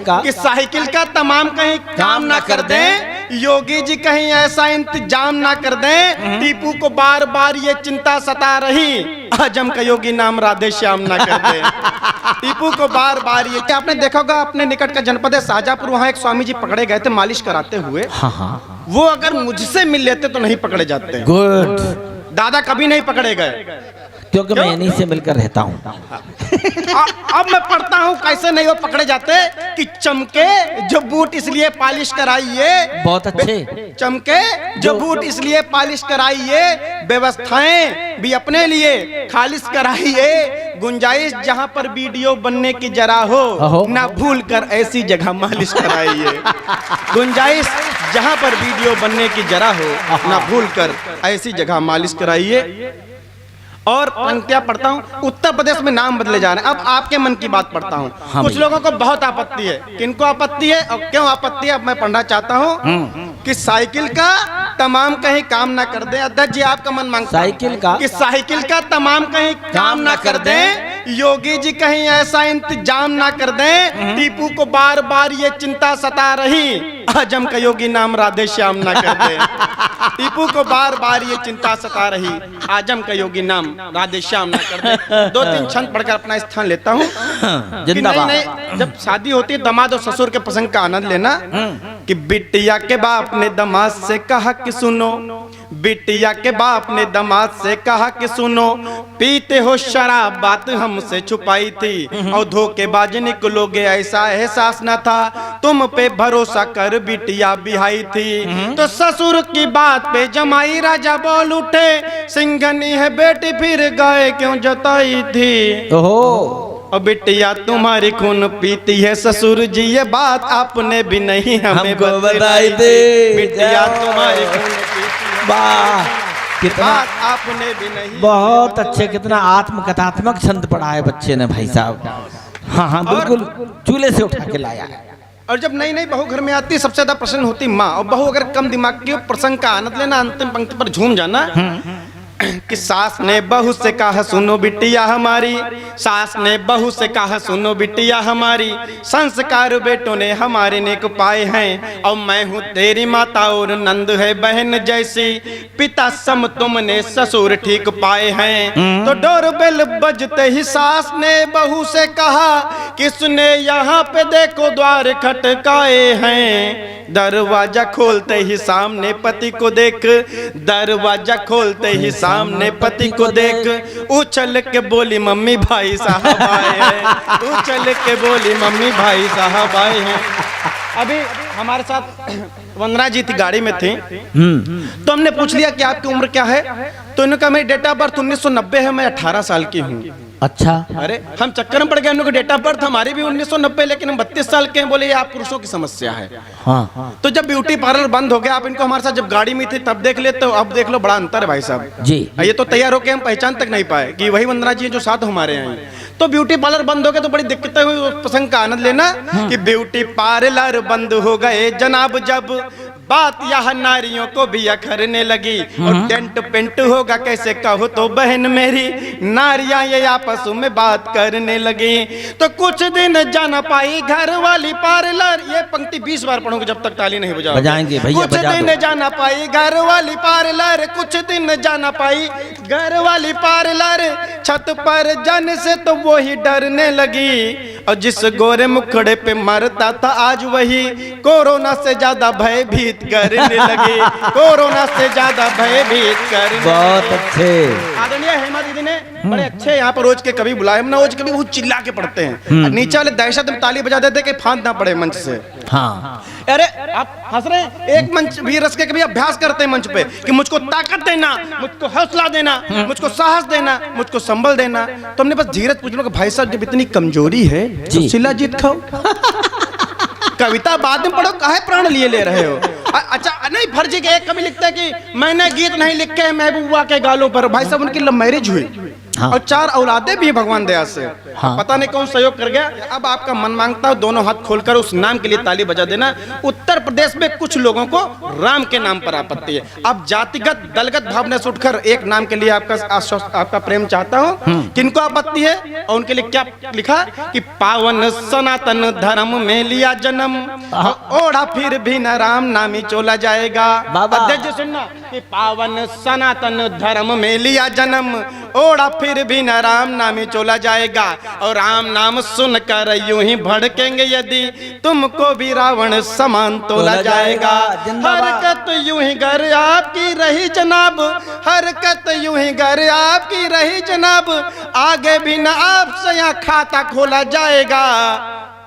का कि साइकिल का तमाम कहीं काम ना कर दें, योगी जी कहीं ऐसा इंतजाम ना कर दें, टीपू को बार बार ये चिंता सता रही, आजम का योगी नाम राधे श्याम ना कर दे। टीपू को बार बार ये, आपने देखा होगा अपने निकट का जनपद है शाहजहांपुर, वहाँ एक स्वामी जी पकड़े गए थे मालिश कराते हुए। हाँ। वो अगर मुझसे मिल लेते तो नहीं पकड़े जाते। गुड। दादा कभी नहीं पकड़े गए क्योंकि मैं इन्हीं से मिलकर रहता हूँ। अब मैं पढ़ता हूँ कैसे नहीं वो पकड़े जाते कि चमके जो बूट इसलिए पालिश कराइए, बहुत अच्छे। चमके जो बूट इसलिए पालिश कराइए, व्यवस्थाएं भी अपने लिए खालिश कराइए, गुंजाइश जहाँ पर वीडियो बनने की जरा हो ना भूल कर ऐसी जगह मालिश कराइए। गुंजाइश जहाँ पर वीडियो बनने की जरा हो ना भूल कर ऐसी जगह मालिश कराइए। और पंक्तियां पढ़ता हूँ, उत्तर प्रदेश में नाम बदले जा रहे हैं। अब आपके मन की बात पढ़ता हूँ। हाँ, कुछ लोगों को बहुत आपत्ति है, किनको आपत्ति है और क्यों आपत्ति है अब मैं पढ़ना चाहता हूँ कि साइकिल का तमाम कहीं काम ना कर दे। अध्यक्ष जी आपका मन मांगता साइकिल का कि साइकिल का तमाम कहीं काम ना कर दे, योगी जी कहीं ऐसा इंतजाम ना कर दें, टीपू को बार बार ये चिंता सता रही, आजम का योगी नाम राधे श्याम ना कर दे। टीपू को बार बार ये चिंता सता रही, आजम का योगी नाम राधे श्याम ना कर दे। दो तीन छंद पढ़कर अपना स्थान लेता हूँ। नहीं, जब शादी होती है दामाद और ससुर के प्रसंग का आनंद लेना कि बिटिया के बाप ने दामाद से कहा कि सुनो, बिटिया के बाप ने दामाद से कहा कि सुनो, पीते हो शराब बात हमसे छुपाई थी और धोखेबाज निकलोगे ऐसा एहसास न था, तुम पे भरोसा कर बिटिया बिहाई थी। तो ससुर की बात पे जमाई राजा बोल उठे, सिंघनी है बेटी फिर गाय क्यों जताई थी। और बिटिया तुम्हारी खून पीती है ससुर जी, ये बात आपने भी नहीं हमें बताई थी। बिटिया तुम्हारी खून पीती है, वाह कितना आपने भी नहीं। बहुत अच्छे, कितना आत्मकथात्मक छंद पढ़ा है बच्चे ने भाई साहब। हाँ बिल्कुल चूल्हे से उठा के लाया है। और जब नई नई बहू घर में आती सबसे ज्यादा प्रसन्न होती माँ, और बहू अगर कम दिमाग की प्रसंग का आनंद लेना, अंतिम पंक्ति पर झूम जाना कि सास ने बहू से कहा सुनो बिटिया हमारी, सास ने बहू से कहा सुनो बिटिया हमारी, संस्कार बेटों ने हमारे नेक पाए हैं, और मैं हूँ तेरी माता और नंद है बहन जैसी, पिता सम तुमने ससुर ठीक पाए हैं। तो डोरबेल बजते ही सास ने बहू से कहा किसने यहाँ पे देखो द्वार खटकाए हैं। दरवाजा खोलते ही सामने पति को देख, दरवाजा खोलते ही सामने पति को देख, उछल के बोली मम्मी भाई साहब आए हैं, उछल के बोली मम्मी भाई साहब आए हैं। अभी हमारे साथ वंदना जी थी, गाड़ी में थी, तो हमने पूछ लिया कि आपकी उम्र क्या है, तो इन्होंने कहा मेरी डेट ऑफ बर्थ 1990 है, मैं 18 साल की हूँ। अच्छा, अरे हम चक्कर में पड़ गए, हम लोग डेट ऑफ बर्थ हमारी भी 1990 लेकिन हम 32 साल के हैं। बोले ये आप पुरुषों की समस्या है। हाँ। तो जब ब्यूटी पार्लर बंद हो गया, आप इनको हमारे साथ जब गाड़ी में थे तब देख लेते हो, अब देख लो बड़ा अंतर है भाई साहब जी। ये तो तैयार होके हम पहचान तक नहीं पाए कि वही वंदना जी जो साथ हमारे हैं। तो ब्यूटी पार्लर बंद हो गए तो बड़ी दिक्कतें हुई, उस प्रसंग का आनंद लेना कि ब्यूटी पार्लर बंद हो गए जनाब, जब बात यहाँ नारियों को भी अखरने लगी, और टेंट पेंट होगा कैसे कहो तो बहन मेरी, नारियां ये आपस में बात करने लगी। तो कुछ दिन जाना पाई घर वाली पार्लर, ये पंक्ति 20 बार पढ़ूंगा जब तक ताली नहीं बजाएंगे भैया। कुछ दिन जाना पाई घर वाली पार्लर, कुछ दिन जाना पाई घर वाली पार्लर, छत पर जाने से तो वो ही डरने लगी, और जिस गोरे मुखड़े पे मरता था आज वही कोरोना से ज्यादा भयभीत करने लगे, कोरोना से ज्यादा भयभीत करने। बहुत अच्छे आदरणीय हेमा दीदी ने बड़े अच्छे यहाँ पर रोज के कवि बुलाए, हम ना रोज कवि बहुत चिल्ला के पढ़ते हैं, नीचे वाले दहशत में ताली बजा देते कि फांद ना पड़े मंच से। हाँ अरे आप हंस रहे हैं, एक मंच भी रस के कभी अभ्यास करते हैं मंच पे कि मुझको ताकत देना, मुझको हौसला देना, मुझको साहस देना, मुझको संबल देना। तो हमने बस धीरज पूछ लो कि भाई साहब जब इतनी कमजोरी है तो शिलाजीत खाओ, कविता बाद में पढ़ो, काहे प्राण लिए ले रहे हो। अच्छा नहीं, फर्जी के एक कवि लिखता है कि मैंने गीत नहीं लिखे महबूबा के गालों पर। भाई साहब उनकी लव मैरिज हुई, हाँ। और 4 औलादे भी हैं भगवान दया से। हाँ। पता नहीं कौन सहयोग कर गया। अब आपका मन मांगता है दोनों हाथ खोलकर उस नाम के लिए ताली बजा देना। उत्तर प्रदेश में कुछ लोगों को राम के नाम पर आपत्ति है। अब जातिगत दलगत भावना से उठकर एक नाम के लिए आपका प्रेम चाहता हूँ। किनको आपत्ति है और उनके लिए क्या लिखा कि पावन सनातन धर्म में लिया जन्म, ओढ़ा फिर भी न राम नामी चोला जाएगा। अध्यक्ष जी सुनना कि पावन सनातन धर्म में लिया जन्म, ओढ़ा फिर भी न राम नामी चोला जाएगा। और राम नाम सुनकर यूं ही भड़केंगे यदि तुमको भी रावण समान तोला जाएगा। हरकत यूं ही घर आपकी रही जनाब, हरकत यूं ही घर आपकी रही जनाब, आगे भी न आपसे यहाँ खाता खोला जाएगा।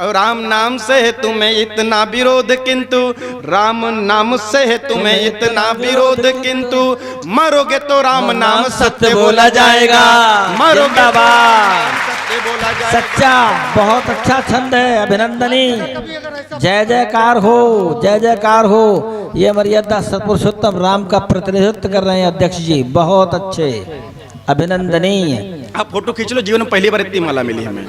और राम नाम से है तुम्हें इतना विरोध किंतु, राम नाम से है तुम्हें इतना विरोध किंतु, मरोगे तो राम नाम सत्य बोला जाएगा। मरोगे तो सत्य बोला जाएगा। सच्चा, बहुत अच्छा छंद है, अभिनंदनी। जय जयकार हो, जय जयकार हो। ये मर्यादा सत्पुरुषोत्तम राम का प्रतिनिधित्व कर रहे हैं अध्यक्ष जी, बहुत अच्छे, अभिनंदनीय। आप फोटो खींच लो, जीवन में पहली बार इतनी माला मिली हमें।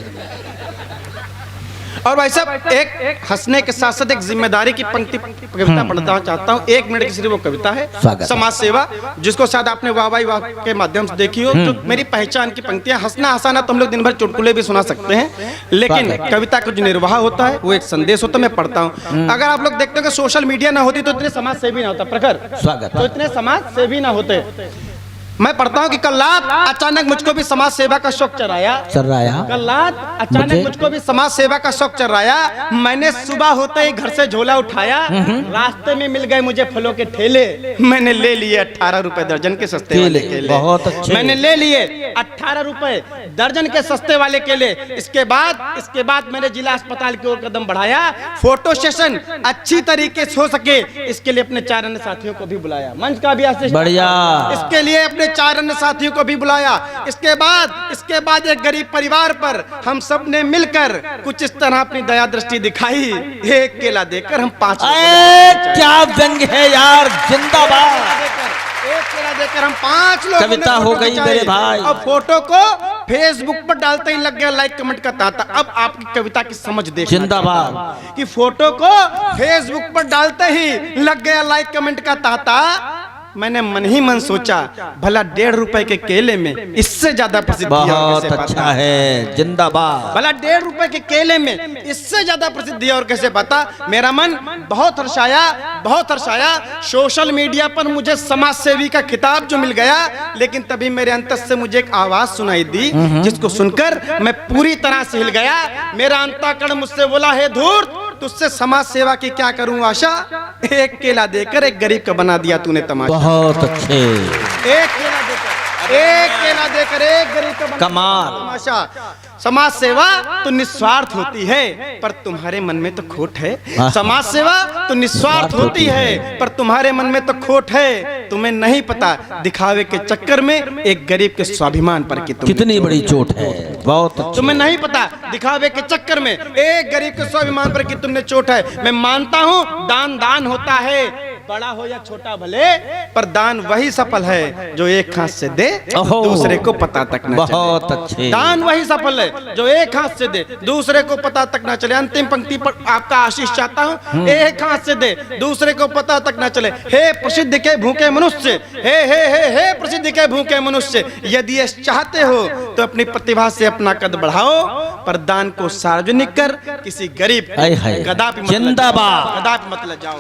और भाई साहब एक हंसने के साथ साथ एक जिम्मेदारी की पंक्ति कविता पढ़ना चाहता हूँ। 1 मिनट की सिर्फ वो कविता है, समाज सेवा, जिसको शायद आपने वाह के माध्यम से देखी हो। जो मेरी पहचान की पंक्तियां, हंसना हंसाना तो हम लोग दिन भर चुटकुले भी सुना सकते हैं, लेकिन कविता का जो निर्वाह होता है वो एक संदेश होता है। मैं पढ़ता हूँ। अगर आप लोग देखते हो कि सोशल मीडिया ना होती तो इतने समाज सेवी ना होता, प्रखर स्वागत, तो इतने समाज सेवी ना होते। मैं पढ़ता हूँ कि कल रात अचानक मुझको भी समाज सेवा का शौक चढ़ाया। कल रात अचानक मुझको भी समाज सेवा का शौक चढ़ाया। मैंने सुबह होते ही घर से झोला उठाया, रास्ते में मिल गए मुझे फलों के ठेले, मैंने ले लिए 18 रुपए दर्जन के सस्ते वाले केले। बहुत अच्छे। मैंने ले लिए 18 रुपए दर्जन के सस्ते वाले केले। इसके बाद मैंने जिला अस्पताल की ओर कदम बढ़ाया। फोटो सेशन अच्छी तरीके से हो सके इसके लिए अपने 4 अन्य साथियों को भी बुलाया, मंच का भी असिस्ट बढ़िया, इसके लिए अपने 4 अन्य साथियों को भी बुलाया। इसके बाद एक गरीब परिवार पर हम सब ने मिलकर कुछ इस तरह अपनी दया दृष्टि दिखाई। एक केला देकर हम 5 क्या व्यंग है यार, जिंदाबाद। एक केला देकर हम 5 लोग कविता हो गई मेरे भाई। अब फोटो को फेसबुक पर डालते ही लग गया लाइक कमेंट का तांता। अब आपकी कविता की समझ देखिए, जिंदाबाद, कि फोटो को फेसबुक पर डालते ही लग गया लाइक कमेंट का तांता। मैंने मन ही मन सोचा भला 1.5 रुपए के केले में इससे ज्यादा प्रसिद्धि बहुत अच्छा है, जिंदाबाद। भला 1.5 रुपए के केले में इससे ज्यादा प्रसिद्धि और कैसे पता। मेरा मन बहुत हर्षाया। सोशल मीडिया पर मुझे समाज सेवी का खिताब जो मिल गया, लेकिन तभी मेरे अंतर से मुझे एक आवाज सुनाई दी, जिसको सुनकर मैं पूरी तरह से हिल गया। मेरा अंतःकरण मुझसे बोला, हे धूर्त, तुझसे समाज सेवा की क्या करूं आशा, एक केला देकर एक गरीब का बना दिया तूने तमाशा। बहुत अच्छे। एक केला देकर एक गरीब का बना कमाल। तमाशा। समाज सेवा तो निस्वार्थ होती है, पर तुम्हारे मन में तो खोट है। समाज सेवा तो निस्वार्थ होती है, पर तुम्हारे मन में तो खोट है। तुम्हें नहीं पता दिखावे के चक्कर में एक गरीब के स्वाभिमान पर कितनी बड़ी चोट है। बहुत अच्छे। तुम्हें नहीं पता दिखावे के चक्कर में एक गरीब के स्वाभिमान पर कि तुमने चोट है। मैं मानता हूँ दान होता है, बड़ा हो या छोटा भले, पर दान वही सफल है जो एक हाथ से दे दूसरे को पता तक न चले। बहुत अच्छे। दान वही सफल है जो एक हाथ से दे दूसरे को पता तक न चले। अंतिम पंक्ति पर आपका आशीष चाहता हूँ, एक हाथ से दे दूसरे को पता तक न चले। हे प्रसिद्ध के भूखे मनुष्य, हे प्रसिद्ध के भूखे मनुष्य, यदि ये चाहते हो तो अपनी प्रतिभा से अपना कद बढ़ाओ, पर दान को सार्वजनिक कर किसी गरीब कदापि मत लजाओ।